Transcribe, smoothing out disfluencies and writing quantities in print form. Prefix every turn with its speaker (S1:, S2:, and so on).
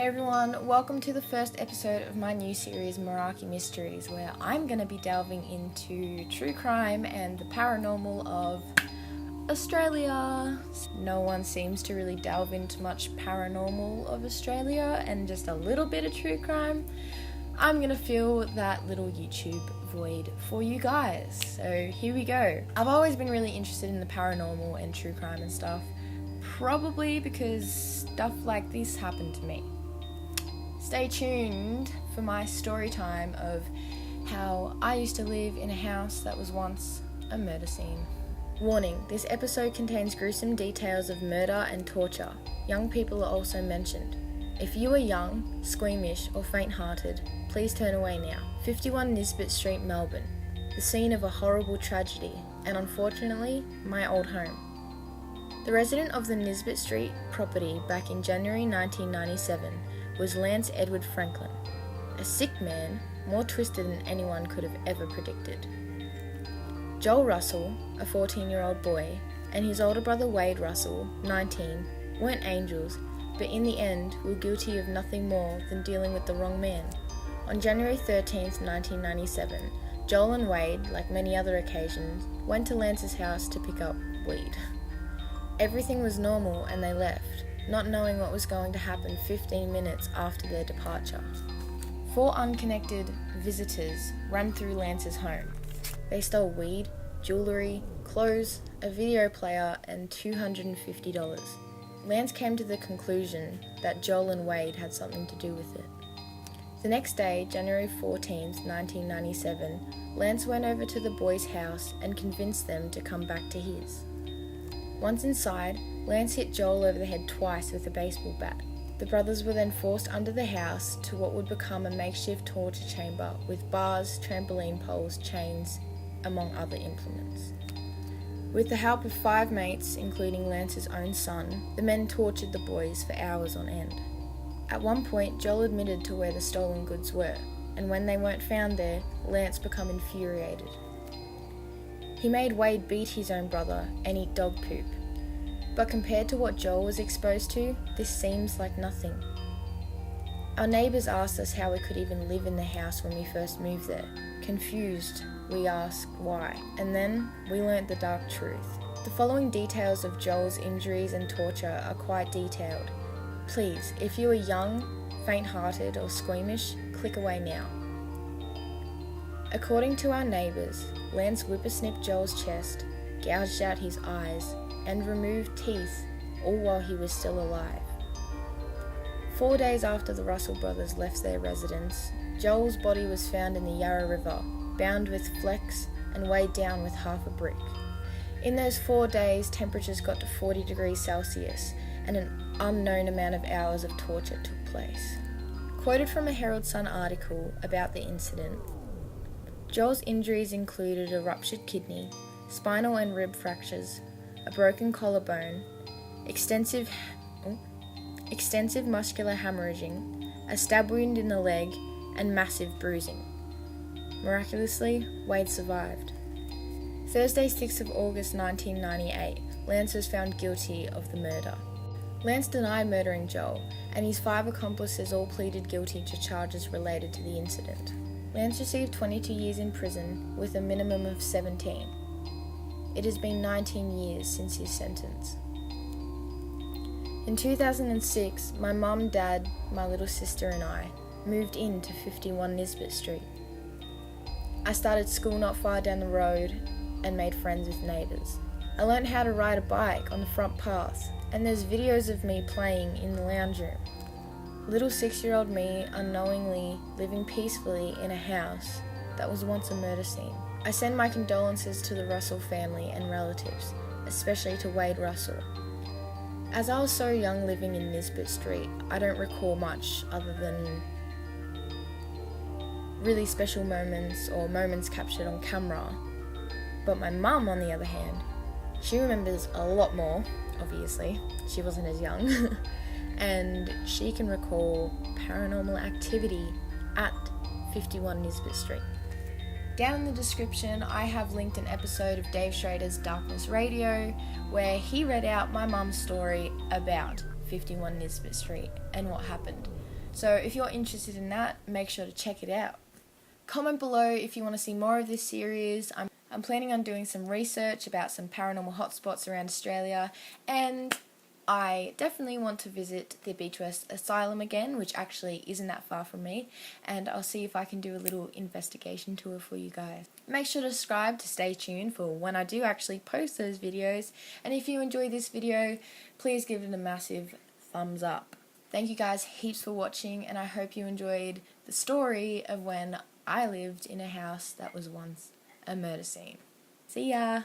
S1: Hey everyone, welcome to the first episode of my new series Meraki Mysteries, where I'm going to be delving into true crime and the paranormal of Australia. No one seems to really delve into much paranormal of Australia and just a little bit of true crime. I'm going to fill that little YouTube void for you guys. So here we go. I've always been really interested in the paranormal and true crime and stuff, probably because stuff like this happened to me. Stay tuned for my story time of how I used to live in a house that was once a murder scene. Warning, this episode contains gruesome details of murder and torture. Young people are also mentioned. If you are young, squeamish or faint-hearted, please turn away now. 51 Nisbet Street, Melbourne, the scene of a horrible tragedy and unfortunately, my old home. The resident of the Nisbet Street property back in January 1997 was Lance Edward Franklin, a sick man more twisted than anyone could have ever predicted. Joel Russell, a 14-year-old boy, and his older brother Wade Russell, 19, weren't angels, but in the end were guilty of nothing more than dealing with the wrong man. On January 13th, 1997, Joel and Wade, like many other occasions, went to Lance's house to pick up weed. Everything was normal and they left, not knowing what was going to happen 15 minutes after their departure. 4 unconnected visitors ran through Lance's home. They stole weed, jewellery, clothes, a video player, and $250. Lance came to the conclusion that Joel and Wade had something to do with it. The next day, January 14th, 1997, Lance went over to the boys' house and convinced them to come back to his. Once inside, Lance hit Joel over the head twice with a baseball bat. The brothers were then forced under the house to what would become a makeshift torture chamber with bars, trampoline poles, chains, among other implements. With the help of 5 mates, including Lance's own son, the men tortured the boys for hours on end. At one point, Joel admitted to where the stolen goods were, and when they weren't found there, Lance became infuriated. He made Wade beat his own brother and eat dog poop. But compared to what Joel was exposed to, this seems like nothing. Our neighbours asked us how we could even live in the house when we first moved there. Confused, we asked why, and then we learnt the dark truth. The following details of Joel's injuries and torture are quite detailed. Please, if you are young, faint-hearted or squeamish, click away now. According to our neighbours, Lance whippersnipped Joel's chest, gouged out his eyes, and removed teeth, all while he was still alive. 4 days after the Russell brothers left their residence, Joel's body was found in the Yarra River, bound with flecks and weighed down with half a brick. In those 4 days, temperatures got to 40 degrees Celsius, and an unknown amount of hours of torture took place. Quoted from a Herald Sun article about the incident, Joel's injuries included a ruptured kidney, spinal and rib fractures, a broken collarbone, extensive muscular hemorrhaging, a stab wound in the leg, and massive bruising. Miraculously, Wade survived. Thursday, 6th of August 1998, Lance was found guilty of the murder. Lance denied murdering Joel, and his 5 accomplices all pleaded guilty to charges related to the incident. Lance received 22 years in prison with a minimum of 17. It has been 19 years since his sentence. In 2006, my mum, dad, my little sister and I moved into 51 Nisbet Street. I started school not far down the road and made friends with neighbours. I learned how to ride a bike on the front path, and there's videos of me playing in the lounge room. Little 6-year-old me unknowingly living peacefully in a house that was once a murder scene. I send my condolences to the Russell family and relatives, especially to Wade Russell. As I was so young living in Nisbet Street, I don't recall much other than really special moments or moments captured on camera. But my mum, on the other hand, she remembers a lot more, obviously. She wasn't as young. And she can recall paranormal activity at 51 Nisbet Street. Down in the description, I have linked an episode of Dave Schrader's Darkness Radio, where he read out my mum's story about 51 Nisbet Street and what happened. So if you're interested in that, make sure to check it out. Comment below if you want to see more of this series. I'm planning on doing some research about some paranormal hotspots around Australia, and I definitely want to visit the Beach West Asylum again, which actually isn't that far from me, and I'll see if I can do a little investigation tour for you guys. Make sure to subscribe to stay tuned for when I do actually post those videos, and if you enjoy this video, please give it a massive thumbs up. Thank you guys heaps for watching, and I hope you enjoyed the story of when I lived in a house that was once a murder scene. See ya!